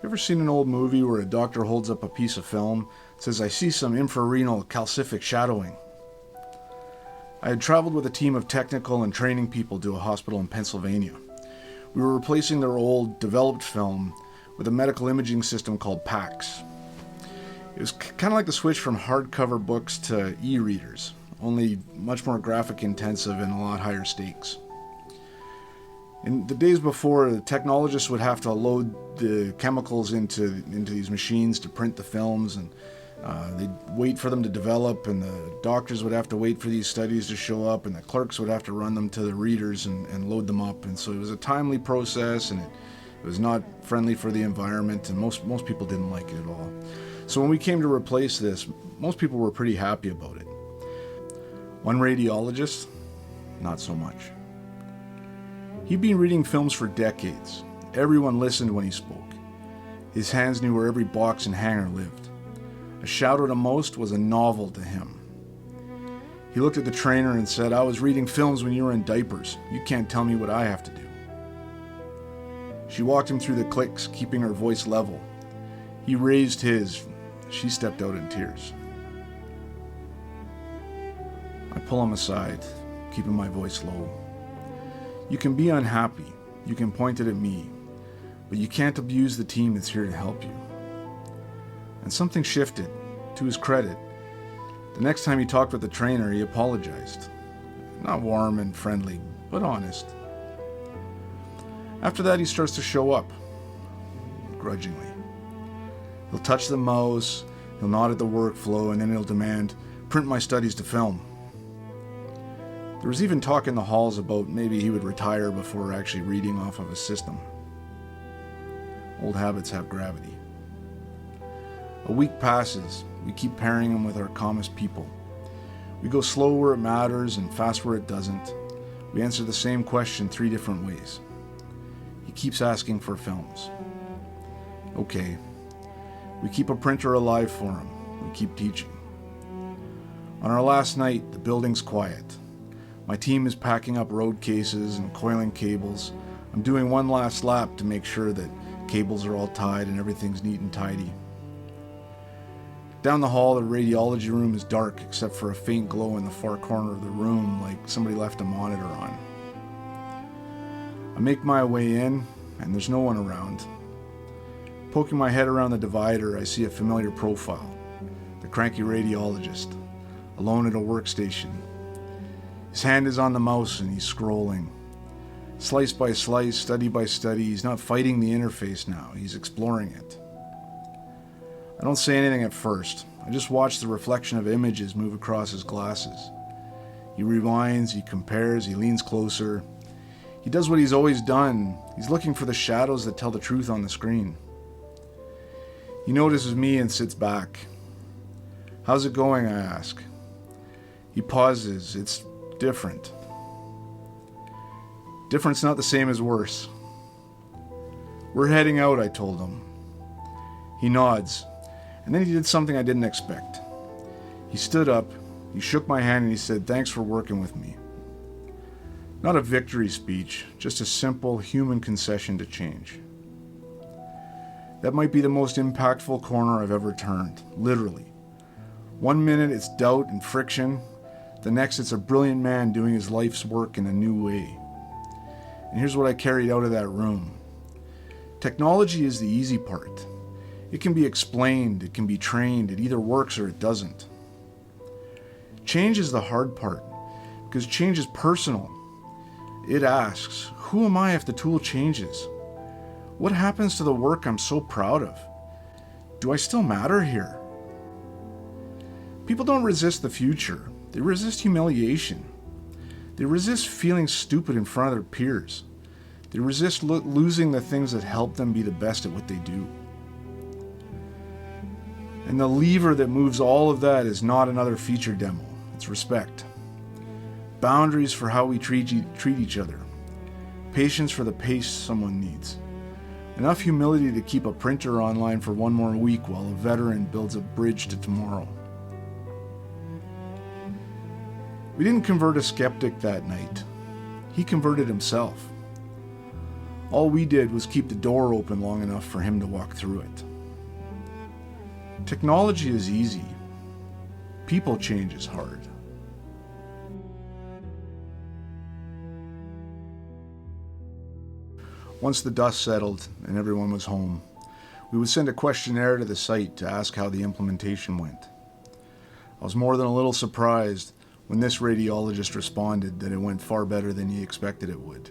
You ever seen an old movie where a doctor holds up a piece of film, says, "I see some infrarenal calcific shadowing"? I had traveled with a team of technical and training people to a hospital in Pennsylvania. We were replacing their old, developed film with a medical imaging system called PACS. It was kind of like the switch from hardcover books to e-readers, only much more graphic intensive and a lot higher stakes. In the days before, the technologists would have to load the chemicals into these machines to print the films, and they'd wait for them to develop, and the doctors would have to wait for these studies to show up, and the clerks would have to run them to the readers and load them up. And so it was a timely process, and it was not friendly for the environment, and most people didn't like it at all. So when we came to replace this, most people were pretty happy about it. One radiologist, not so much. He'd been reading films for decades. Everyone listened when he spoke. His hands knew where every box and hanger lived. A shadow to most was a novel to him. He looked at the trainer and said, "I was reading films when you were in diapers. You can't tell me what I have to do." She walked him through the clicks, keeping her voice level. He raised his. She stepped out in tears. I pull him aside, keeping my voice low. "You can be unhappy, you can point it at me, but you can't abuse the team that's here to help you." And something shifted. To his credit, the next time he talked with the trainer, he apologized. Not warm and friendly, but honest. After that, he starts to show up, grudgingly. He'll touch the mouse, he'll nod at the workflow, and then he'll demand, "Print my studies to film." There was even talk in the halls about maybe he would retire before actually reading off of a system. Old habits have gravity. A week passes. We keep pairing him with our calmest people. We go slow where it matters and fast where it doesn't. We answer the same question 3 different ways. He keeps asking for films. Okay. We keep a printer alive for him. We keep teaching. On our last night, the building's quiet. My team is packing up road cases and coiling cables. I'm doing one last lap to make sure that cables are all tied and everything's neat and tidy. Down the hall, the radiology room is dark except for a faint glow in the far corner of the room, like somebody left a monitor on. I make my way in, and there's no one around. Poking my head around the divider, I see a familiar profile. The cranky radiologist, alone at a workstation. His hand is on the mouse and he's scrolling. Slice by slice, study by study, he's not fighting the interface now, he's exploring it. I don't say anything at first. I just watch the reflection of images move across his glasses. He rewinds, he compares, he leans closer. He does what he's always done. He's looking for the shadows that tell the truth on the screen. He notices me and sits back. "How's it going?" I ask. He pauses. "It's different." "Different's not the same as worse." "We're heading out," I told him. He nods, and then he did something I didn't expect. He stood up, he shook my hand, and he said, "Thanks for working with me." Not a victory speech, just a simple human concession to change. That might be the most impactful corner I've ever turned, literally. One minute it's doubt and friction, the next it's a brilliant man doing his life's work in a new way. And here's what I carried out of that room. Technology is the easy part. It can be explained, it can be trained, it either works or it doesn't. Change is the hard part, because change is personal. It asks, who am I if the tool changes? What happens to the work I'm so proud of? Do I still matter here? People don't resist the future. They resist humiliation. They resist feeling stupid in front of their peers. They resist losing the things that help them be the best at what they do. And the lever that moves all of that is not another feature demo. It's respect. Boundaries for how we treat each other. Patience for the pace someone needs. Enough humility to keep a printer online for one more week while a veteran builds a bridge to tomorrow. We didn't convert a skeptic that night. He converted himself. All we did was keep the door open long enough for him to walk through it. Technology is easy. People change is hard. Once the dust settled and everyone was home, we would send a questionnaire to the site to ask how the implementation went. I was more than a little surprised when this radiologist responded that it went far better than he expected it would.